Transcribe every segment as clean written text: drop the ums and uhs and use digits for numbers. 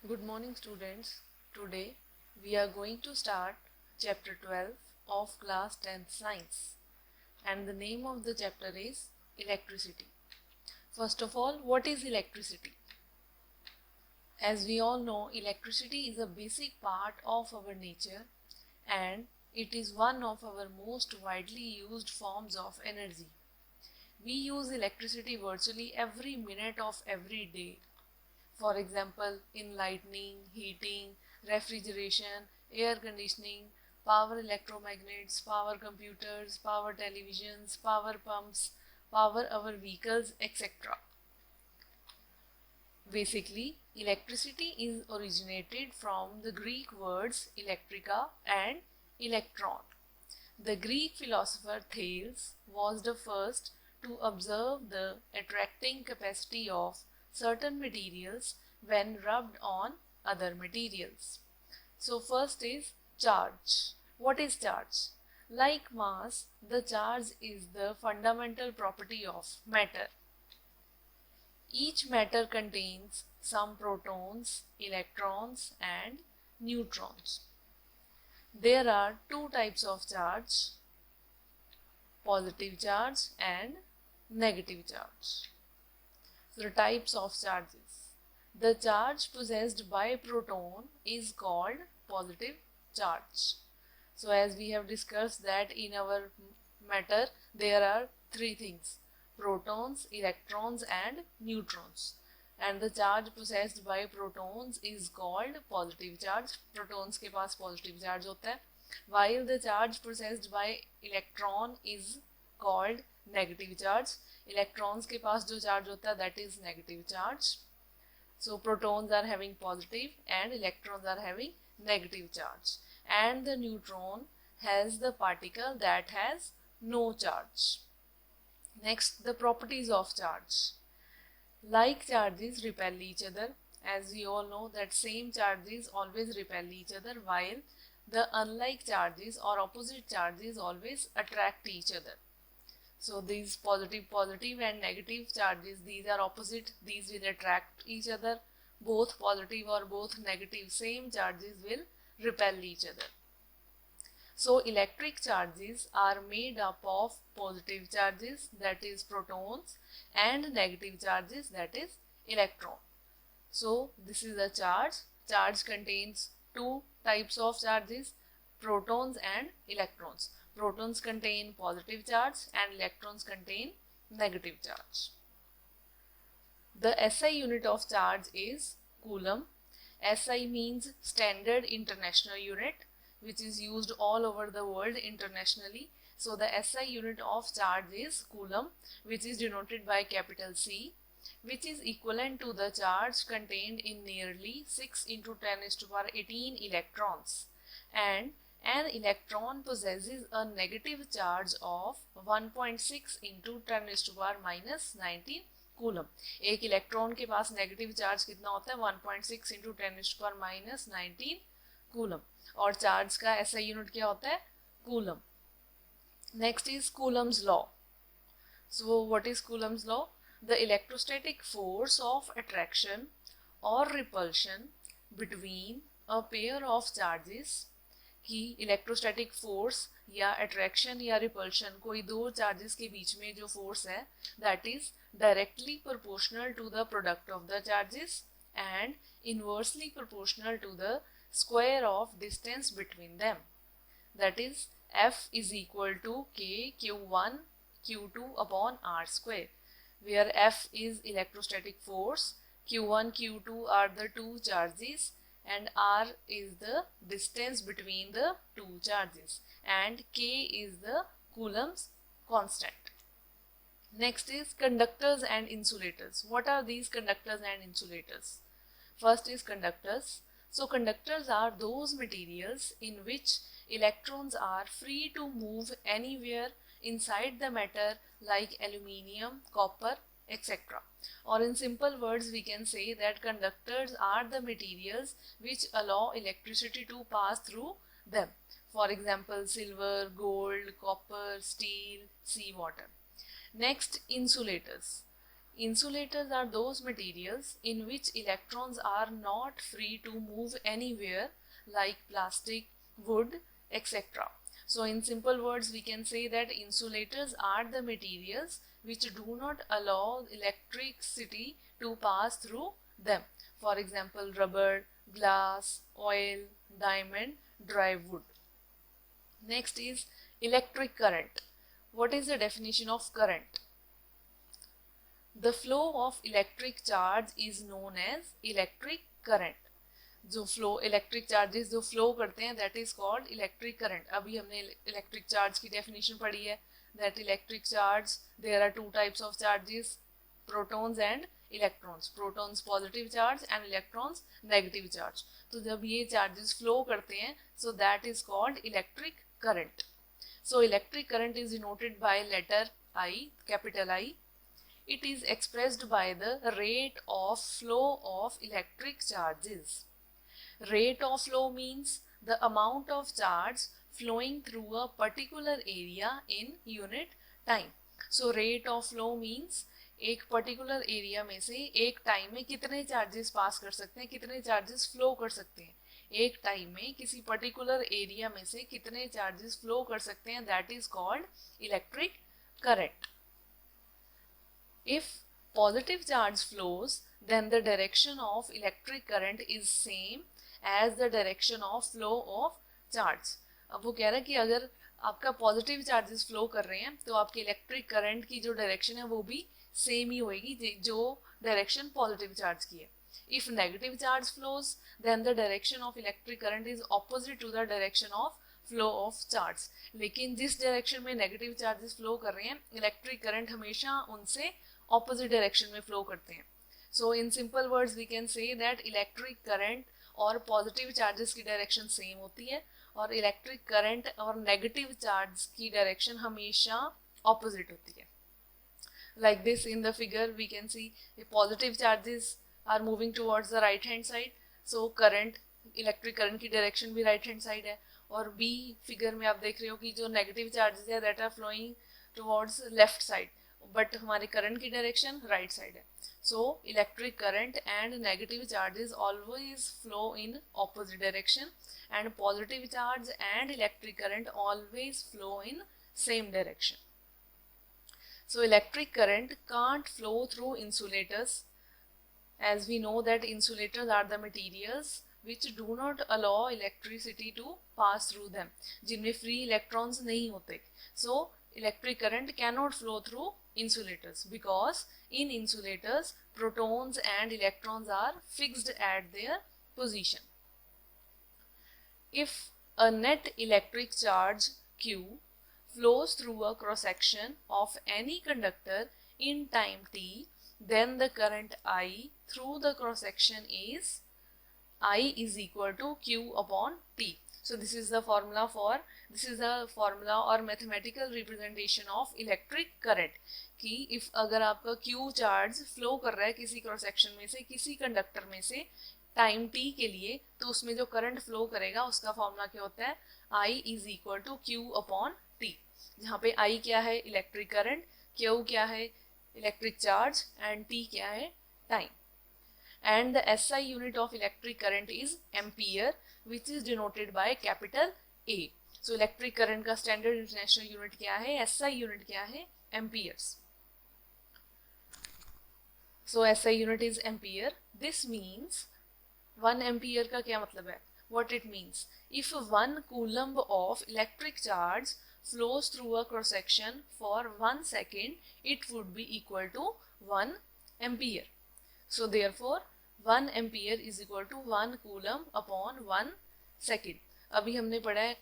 Good morning students. Today we are going to start chapter 12 of class 10th science, and the name of the chapter is electricity. First of all, what is electricity? As we all know, electricity is a basic part of our nature and it is one of our most widely used forms of energy. We use electricity virtually every minute of every day. For example, in lighting, heating, refrigeration, air conditioning, power electromagnets, power computers, power televisions, power pumps, power our vehicles, etc. Basically, electricity is originated from the Greek words electrica and electron. The Greek philosopher Thales was the first to observe the attracting capacity of certain materials when rubbed on other materials. So first is charge. What is charge? Like mass, the charge is the fundamental property of matter. Each matter contains some protons, electrons and neutrons. There are two types of charge, positive charge and negative charge. So the types of charges. The charge possessed by proton is called positive charge. So as we have discussed that in our matter there are three things: protons, electrons and neutrons. And the charge possessed by protons is called positive charge. Protons के पास positive charge होता है. While the charge possessed by electron is called negative charge. Electrons के पास जो charge होता है that is negative charge. So protons are having positive and electrons are having negative charge. And the neutron has the particle that has no charge. Next, the properties of charge. Like charges repel each other. As we all know that same charges always repel each other, while the unlike charges or opposite charges always attract each other. So these positive and negative charges, these are opposite, these will attract each other. Both positive or both negative same charges will repel each other. So electric charges are made up of positive charges, that is protons, and negative charges, that is electron. So this is a charge. Charge contains two types of charges, protons and electrons. Protons contain positive charge and electrons contain negative charge. The SI unit of charge is coulomb. SI means Standard International Unit, which is used all over the world internationally. So the SI unit of charge is coulomb, which is denoted by capital C, which is equivalent to the charge contained in nearly 6 into 10 raised to the power 18 electrons. And an electron possesses a negative charge of 1.6 into 10 raised to the power minus 19 coulomb. एक electron के पास negative charge कितना होता है 1.6 into 10⁻⁻19 coulomb. और charge का ऐसा unit क्या होता है coulomb. Next is coulomb's law. So what is coulomb's law? The electrostatic force of attraction और repulsion between a pair of charges. कि इलेक्ट्रोस्टैटिक फोर्स या अट्रैक्शन या रिपल्शन कोई दो चार्जेस के बीच में जो फोर्स है that is directly proportional to the product of the charges and inversely proportional to the square of distance between them. That is, F is equal to K Q1 Q2 upon R square, where F is electrostatic force, Q1 Q2 are the two charges and R is the distance between the two charges and K is the Coulomb's constant. Next is conductors and insulators. What are these conductors and insulators? First is conductors. So conductors are those materials in which electrons are free to move anywhere inside the matter, like aluminium, copper, etc. Or in simple words we can say that conductors are the materials which allow electricity to pass through them. For example, silver, gold, copper, steel, seawater. Next, insulators. Insulators are those materials in which electrons are not free to move anywhere, like plastic, wood, etc. So in simple words, we can say that insulators are the materials which do not allow electricity to pass through them. For example, rubber, glass, oil, diamond, dry wood. Next is electric current. What is the definition of current? The flow of electric charge is known as electric current. जो flow electric charges जो flow करते हैं that is called electric current. अभी हमने electric charge की definition पढ़ी है that electric charge there are two types of charges, protons and electrons. Protons positive charge and electrons negative charge. तो जब ये चार्जेस फ्लो करते हैं so that is called electric current. So electric current is denoted by letter I, capital I. It is expressed by the rate of flow of electric charges. Rate of flow means the amount of charge flowing through a particular area in unit time. So rate of flow means एक particular area में से एक time में कितने charges पास कर सकते हैं, कितने चार्जेस फ्लो कर सकते हैं. एक टाइम में किसी पर्टिकुलर एरिया में से कितने चार्जेस फ्लो कर सकते हैं, that is called electric current. If positive charge flows, then the direction of electric current is same as the direction of flow of charge. अब वो कह रहा है कि अगर आपका पॉजिटिव चार्जेस फ्लो कर रहे हैं तो आपके इलेक्ट्रिक करंट की जो डायरेक्शन है वो भी सेम ही होएगी जो डायरेक्शन पॉजिटिव चार्ज की है. If negative charge flows, then the direction of electric current is opposite to the direction of flow of charge. लेकिन जिस डायरेक्शन में नेगेटिव चार्जेस फ्लो कर रहे हैं इलेक्ट्रिक करंट हमेशा उनसे ऑपोजिट डायरेक्शन में फ्लो करते हैं. So in simple words we can say that electric current और पॉजिटिव चार्जेस की डायरेक्शन सेम होती है और इलेक्ट्रिक करंट और नेगेटिव चार्ज की डायरेक्शन हमेशा ऑपोजिट होती है. Like this in the figure we can see positive charges are moving towards the right hand side, so current electric current की डायरेक्शन भी राइट हैंड साइड है. और B figure में आप देख रहे हो कि जो नेगेटिव चार्जेस है that are flowing towards left side, but हमारे करंट की डायरेक्शन राइट साइड है. So electric current and negative charges always flow in opposite direction and positive charge and electric current always flow in same direction. So electric current can't flow through insulators, as we know that insulators are the materials which do not allow electricity to pass through them, जिनमें free electrons नहीं होते. So electric current cannot flow through insulators because in insulators protons and electrons are fixed at their position. If a net electric charge Q flows through a cross section of any conductor in time t, then the current I through the cross section is I is equal to Q upon T. So this is the formula or mathematical representation of electric current कि if अगर आपका Q charge flow कर रहा है किसी cross section में से किसी कंडक्टर में से टाइम t के लिए, तो उसमें जो करंट फ्लो करेगा उसका फॉर्मूला क्या होता है, I is equal to Q upon T, जहाँ पे I क्या है इलेक्ट्रिक करंट, Q क्या है इलेक्ट्रिक चार्ज एंड T क्या है time. And the SI unit of electric current is ampere, which is denoted by capital A. So electric current का standard international unit क्या है, SI unit क्या है, amperes. So SI unit is ampere. This means 1 ampere का क्या मतलब है, what it means, if 1 coulomb of electric charge flows through a cross section for 1 second, it would be equal to 1 ampere. So therefore 1 ampere is equal to 1 coulomb upon 1 second. अभी हमने पढ़ा है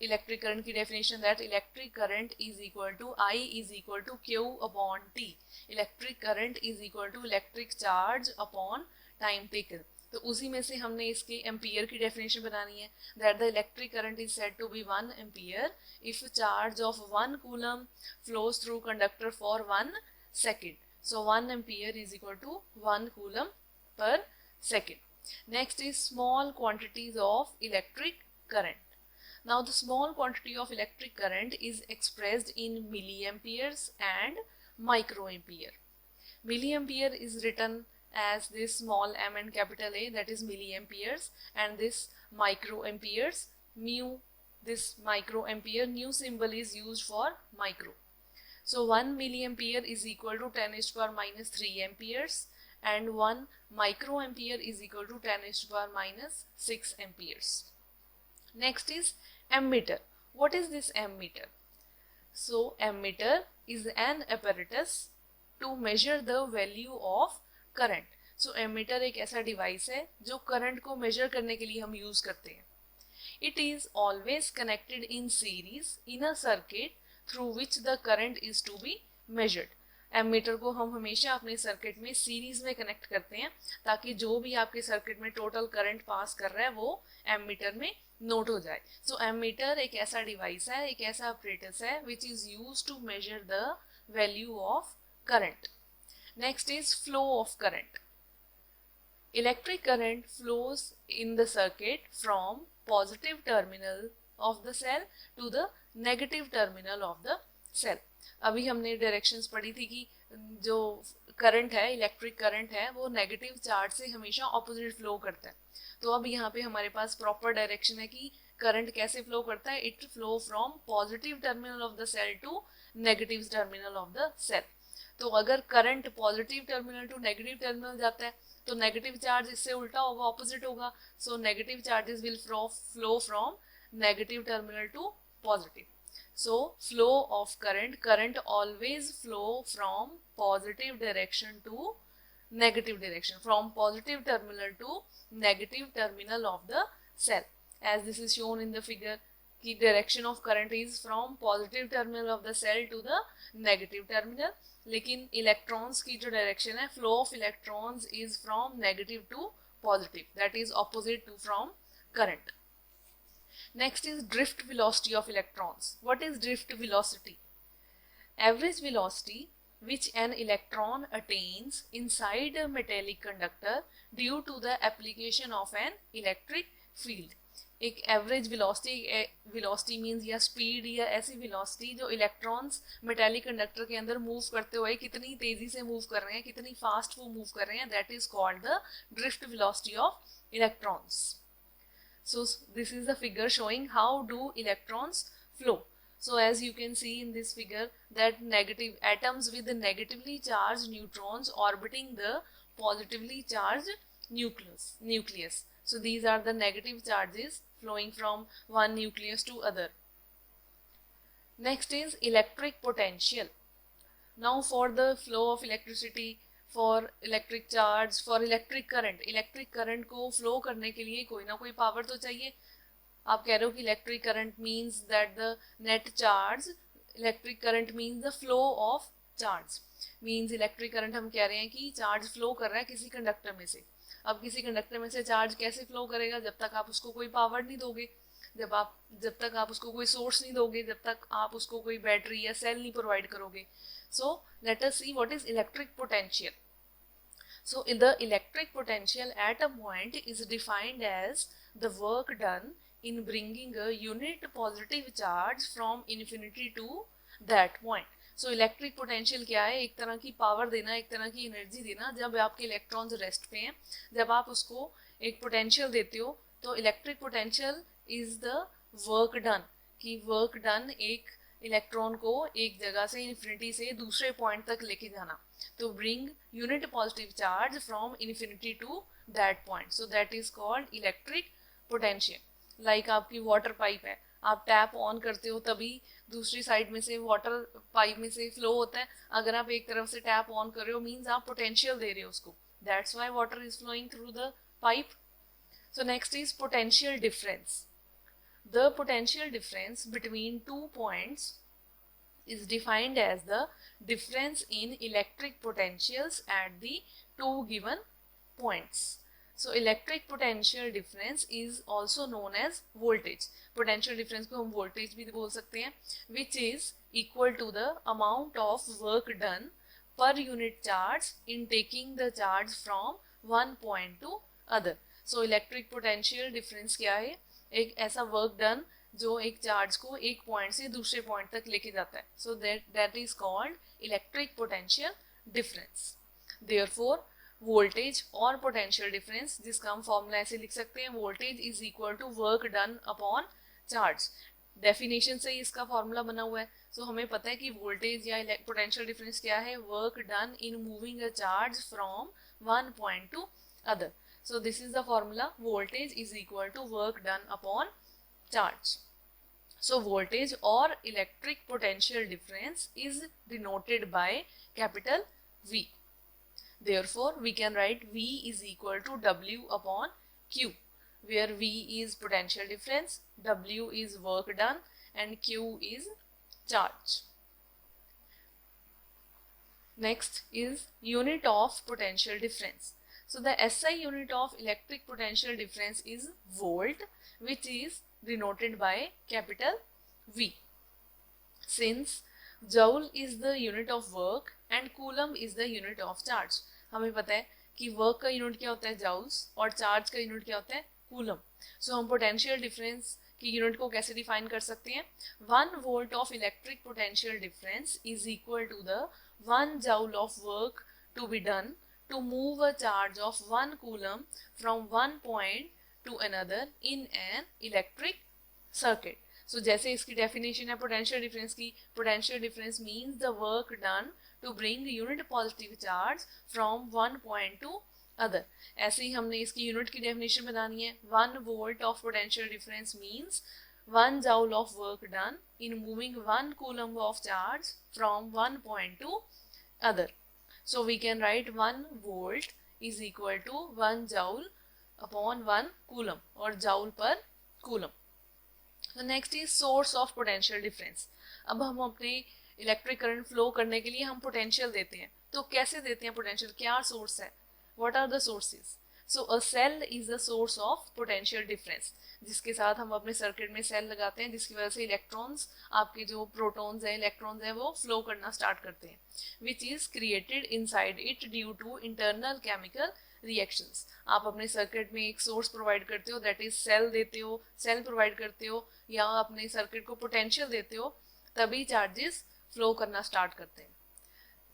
electric current की definition that electric current is equal to I is equal to Q upon T. Electric current is equal to electric charge upon time taken. तो उसी में से हमने इसके एम्पियर की डेफिनेशन बनानी है that the electric current is said to be 1 ampere if charge of 1 coulomb flows through conductor for 1 second. So 1 ampere is equal to 1 coulomb per second. Next is small quantities of electric current. Now the small quantity of electric current is expressed in milliamperes and microampere. Milliampere is written as this small m and capital A, that is milliamperes, and this microamperes, mu, this microampere, nu symbol is used for micro. So 1 milliampere is equal to 10 raised to power minus 3 amperes, and 1 microampere is equal to 10 raised to power minus 6 amperes. Next is ammeter. What is this ammeter? So ammeter is an apparatus to measure the value of current. So ammeter एक ऐसा device है जो current को major करने के लिए हम use करते हैं. It is always connected in series in a circuit through which the current is to be measured. Ammeter को हम हमेशा अपने सर्किट में सीरीज में कनेक्ट करते हैं ताकि जो भी आपके सर्किट में टोटल करंट पास कर रहा है वो एमीटर में नोट हो जाए. सो एमीटर एक ऐसा डिवाइस है, एक ऐसा अपरेटस है which is used to measure the value of current. Next is flow of current. Electric current flows in the circuit from positive terminal of the cell to the negative terminal of the cell. अभी हमने directions पढ़ी थी कि जो current है, electric current है, वो negative charge से हमेशा ऑपोजिट फ्लो करता है. तो अब यहाँ पे हमारे पास प्रॉपर डायरेक्शन है कि करंट कैसे फ्लो करता है. It flow from positive terminal of the cell to negative terminal of the cell. तो अगर current positive terminal to negative terminal जाता है तो नेगेटिव चार्ज इससे उल्टा होगा, ऑपोजिट होगा. So negative charges will flow from negative terminal to positive. So flow of current always flow from positive direction to negative direction, from positive terminal to negative terminal of the cell. As this is shown in the figure, the direction of current is from positive terminal of the cell to the negative terminal. लेकिन electrons की जो direction है, flow of electrons is from negative to positive, that is opposite to from current. Next is drift velocity of electrons. What is drift velocity? Average velocity which an electron attains inside a metallic conductor due to the application of an electric field. एक average velocity means या speed या ऐसी velocity जो electrons metallic conductor के अंदर move करते हुए कितनी तेजी से मूव कर रहे हैं, कितनी फास्ट वो मूव कर रहे हैं, that is called the drift velocity of electrons. So this is the figure showing how do electrons flow. So as you can see in this figure that negative atoms with the negatively charged neutrons orbiting the positively charged nucleus. So these are the negative charges flowing from one nucleus to other. Next is electric potential. Now for the flow of electricity, for electric charge, for electric current को flow करने के लिए कोई ना कोई power तो चाहिए. आप कह रहे हो कि electric current means that the net charge, electric current means the flow of charge. Means electric current हम कह रहे हैं कि चार्ज फ्लो कर रहा है किसी कंडक्टर में से. अब किसी कंडक्टर में से चार्ज कैसे फ्लो करेगा? जब तक आप उसको कोई पावर नहीं दोगे, जब तक आप उसको कोई सोर्स नहीं दोगे, जब तक आप उसको कोई बैटरी या सेल नहीं प्रोवाइड करोगे. So let us see what is electric potential. So the electric potential at a point is defined as the work done in bringing a unit positive charge from infinity to that point. So electric potential क्या है? एक तरह की power देना, एक तरह की energy देना. जब आपके इलेक्ट्रॉन्स रेस्ट पे हैं, जब आप उसको एक पोटेंशियल देते हो तो electric potential is the work done. कि वर्क डन एक इलेक्ट्रॉन को एक जगह से इन्फिनिटी से दूसरे पॉइंट तक लेके जाना. तो bring unit positive charge from infinity to that point. So that is called electric potential. Like आपकी वाटर पाइप है, आप टैप ऑन करते हो तभी दूसरी साइड में से वाटर पाइप में से फ्लो होता है. अगर आप एक तरफ से टैप ऑन कर रहे हो मीन्स आप पोटेंशियल दे रहे हो उसको. That's why water is flowing through the pipe. So next is potential difference. The potential difference between 2 points is defined as the difference in electric potentials at the 2 given points. So electric potential difference is also known as voltage. Potential difference को हम voltage भी बोल सकते हैं, which is equal to the amount of work done per unit charge in taking the charge from one point to other. So electric potential difference क्या है? एक ऐसा वर्क डन जो एक चार्ज को एक पॉइंट से दूसरे पॉइंट तक लेके जाता है. So that is called electric potential difference. Therefore voltage और पोटेंशियल डिफरेंस, जिसका हम फॉर्मूला ऐसे लिख सकते हैं, voltage is equal to work done upon charge. Definition से ही इसका फॉर्मूला बना हुआ है। सो हमें पता है कि वोल्टेज या पोटेंशियल डिफरेंस क्या है, work done in moving a charge from one point to other. So this is the formula, voltage is equal to work done upon charge. So voltage or electric potential difference is denoted by capital V. Therefore we can write V is equal to W upon Q, where V is potential difference, W is work done, and Q is charge. Next is unit of potential difference. So the SI unit of electric potential difference is volt, which is denoted by capital V. Since joule is the unit of work and coulomb is the unit of charge, हमें पता है कि work का unit क्या होता है joules और charge का यूनिट क्या होता है कूलम। सो हम पोटेंशियल डिफरेंस की यूनिट को कैसे डिफाइन कर सकते हैं, 1 volt of electric potential difference is equal to the 1 joule of work to be done to move a charge of 1 coulomb from one point to another in an electric circuit. So जैसे इसकी definition है potential difference की, potential difference means the work done to bring unit positive charge from one point to other. ऐसे ही हमने इसकी unit की definition बनानी है, 1 volt of potential difference means 1 joule of work done in moving 1 coulomb of charge from one point to other. So we can write 1 volt is equal to 1 joule upon 1 coulomb or joule per coulomb. So next is source of potential difference. अब हम अपने electric current flow करने के लिए हम potential देते हैं, तो कैसे देते हैं पोटेंशियल, क्या सोर्स है, what are the sources. So a cell is the source of potential difference, जिसके साथ हम अपने सर्किट में सेल लगाते हैं, जिसकी वजह से इलेक्ट्रॉन्स, आपके जो प्रोटॉन्स हैं, इलेक्ट्रॉन्स हैं, वो फ्लो करना स्टार्ट करते हैं, which is created inside it due to internal chemical reactions. आप अपने सर्किट में एक सोर्स प्रोवाइड करते हो, दैट इज सेल देते हो, सेल प्रोवाइड करते हो, या अपने सर्किट को पोटेंशियल देते हो, तभी चार्जेस फ्लो करना स्टार्ट करते हैं।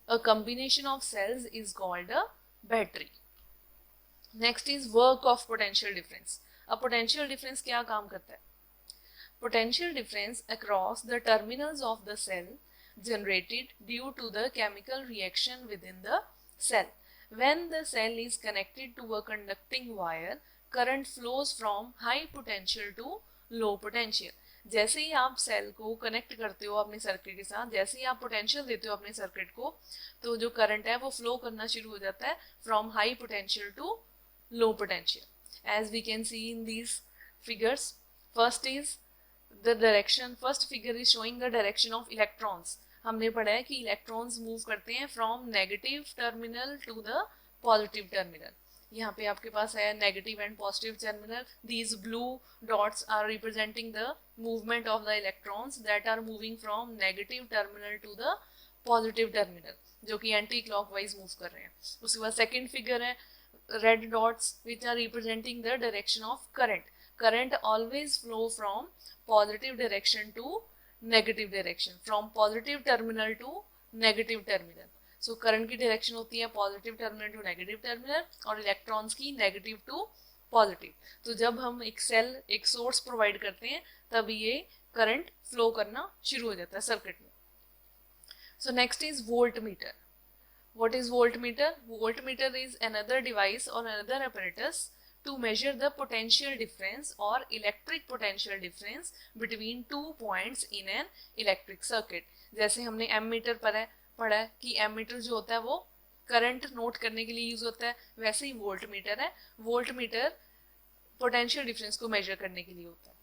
A combination of cells is called a battery. Next is work of potential difference. अब पोटेंशियल डिफरेंस क्या काम करता है, potential difference across the terminals of the cell generated due to the chemical reaction within the cell. When the cell is connected to a conducting wire, current flows from high potential to low potential. जैसे ही आप cell को connect करते हो अपने circuit के साथ, जैसे ही आप पोटेंशियल देते हो अपने सर्किट को, तो जो करंट है वो फ्लो करना शुरू हो जाता है from high potential to low potential. As we can see in these figures, first is the direction, first figure is showing the direction of electrons. हमने पढ़ा है कि इलेक्ट्रॉन्स मूव करते हैं from negative terminal to the positive terminal. यहाँ पे आपके पास है negative and positive terminal. These blue dots are representing the movement of the electrons that are moving from negative terminal to the positive terminal, जो कि anti clockwise move कर रहे हैं। उसके बाद सेकेंड फिगर है red dots which are representing the direction of current. Current always flow from positive direction to negative direction, from positive terminal to negative terminal. So current की direction होती है positive terminal to negative terminal और electrons की negative to positive. तो जब हम एक cell, एक सोर्स प्रोवाइड करते हैं, तब ये करंट फ्लो करना शुरू हो जाता है सर्किट में। So next is voltmeter. What is voltmeter? Voltmeter is another device or another apparatus to measure the potential difference or electric potential difference between two points in an electric circuit. जैसे हमने ammeter पर पढ़ा है कि ammeter जो होता है वो करंट नोट करने के लिए यूज होता है, वैसे ही वोल्ट मीटर है, वोल्ट मीटर पोटेंशियल डिफरेंस को मेजर करने के लिए होता है।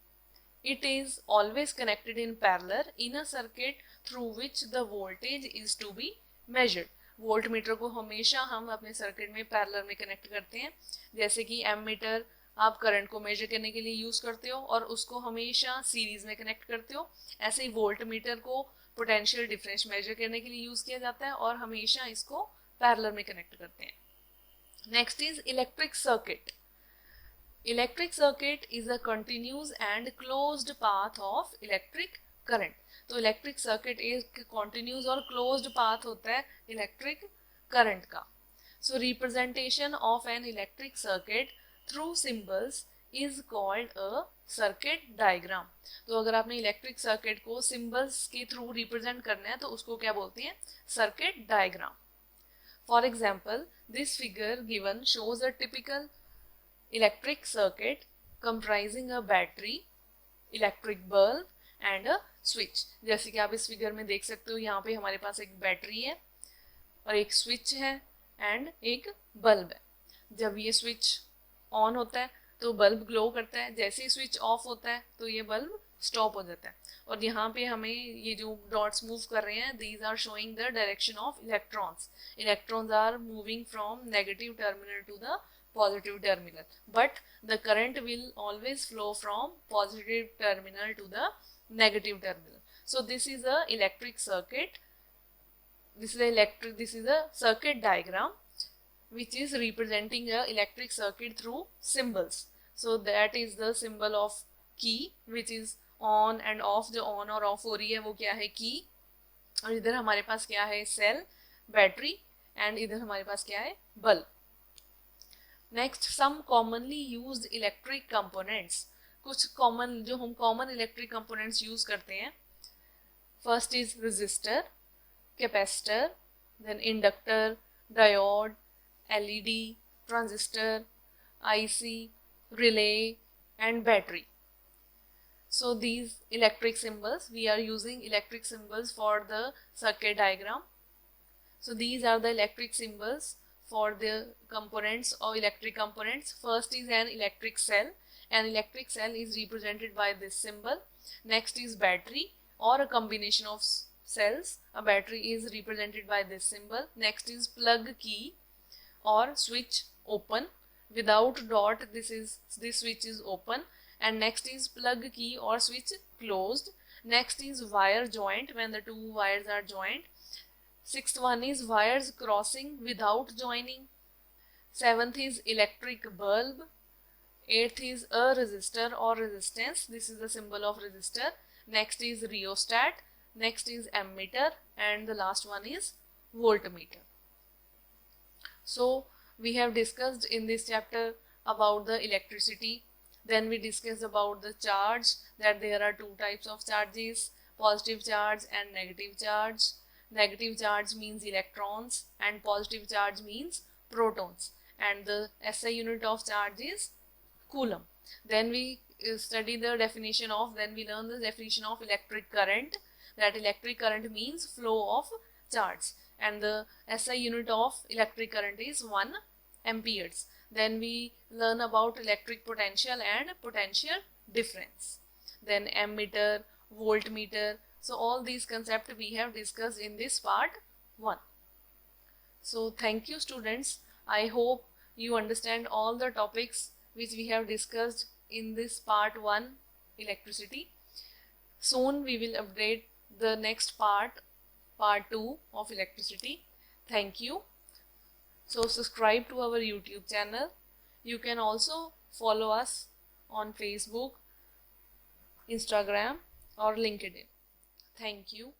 It is always connected in parallel in a circuit through which the voltage is to be measured. Volt meter को हमेशा हम अपने सर्किट में पैरेलल में कनेक्ट करते हैं। जैसे कि एमीटर आप करंट को मेजर करने के लिए यूज करते हो और उसको हमेशा सीरीज में कनेक्ट करते हो, ऐसे ही वोल्ट मीटर को पोटेंशियल डिफरेंस मेजर करने के लिए यूज किया जाता है और हमेशा इसको पैरेलल में कनेक्ट करते हैं। Next is electric circuit. Electric circuit is a continuous and closed path of electric current. तो इलेक्ट्रिक सर्किट एक कॉन्टिन्यूस और क्लोज्ड पाथ होता है इलेक्ट्रिक करंट का। So representation of an electric circuit through symbols is called a circuit diagram. तो अगर आपने electric circuit को सिंबल्स के थ्रू रिप्रेजेंट करना है तो उसको क्या बोलते हैं? Circuit diagram. For example, this figure given shows a typical electric circuit comprising a battery, electric bulb and a switch. जैसे कि आप इस फिगर में देख सकते हो, यहाँ पे हमारे पास एक बैटरी है और एक स्विच है एंड एक बल्ब है. जब ये स्विच ऑन होता है तो बल्ब ग्लो करता है, जैसे ही स्विच ऑफ होता है तो ये बल्ब स्टॉप हो जाता है. और यहाँ पे हमें ये जो डॉट्स मूव कर रहे हैं, these are showing the direction of electrons. Electrons are moving from negative terminal to the positive terminal, but the current will always flow from positive terminal to the negative terminal. So this is a electric circuit. This is a circuit diagram which is representing a electric circuit through symbols. So that is the symbol of key, which is on and off. जो on और off हो रही है वो क्या है? key. और इधर हमारे पास क्या है? cell, battery, and इधर हमारे पास क्या है? bulb. Next, some commonly used electric components. कुछ common जो हम common electric components use करते हैं. First is resistor, capacitor, then inductor, diode, LED, transistor, IC, relay and battery. So these electric symbols, we are using electric symbols for the circuit diagram. So these are the electric symbols for the components or electric components. First is an electric cell. An electric cell is represented by this symbol. Next is battery or a combination of cells. A battery is represented by this symbol. Next is plug key or switch open. Without dot, this switch is open. And next is plug key or switch closed. Next is wire joint, when the two wires are joined. Sixth one is wires crossing without joining. Seventh is electric bulb. Eighth is a resistor or resistance. This is the symbol of resistor. Next is rheostat. Next is ammeter. And the last one is voltmeter. So we have discussed in this chapter about the electricity. Then we discussed about the charge, that there are two types of charges, positive charge and negative charge. Negative charge means electrons and positive charge means protons, and the SI unit of charge is coulomb. Then we study the definition of, then we learn the definition of electric current, that electric current means flow of charge, and the SI unit of electric current is 1 amperes. Then we learn about electric potential and potential difference. Then ammeter, voltmeter. So all these concepts we have discussed in this part 1. So thank you students. I hope you understand all the topics which we have discussed in this part 1 electricity. Soon we will update the next part 2 of electricity. Thank you. So subscribe to our YouTube channel. You can also follow us on Facebook, Instagram or LinkedIn. Thank you.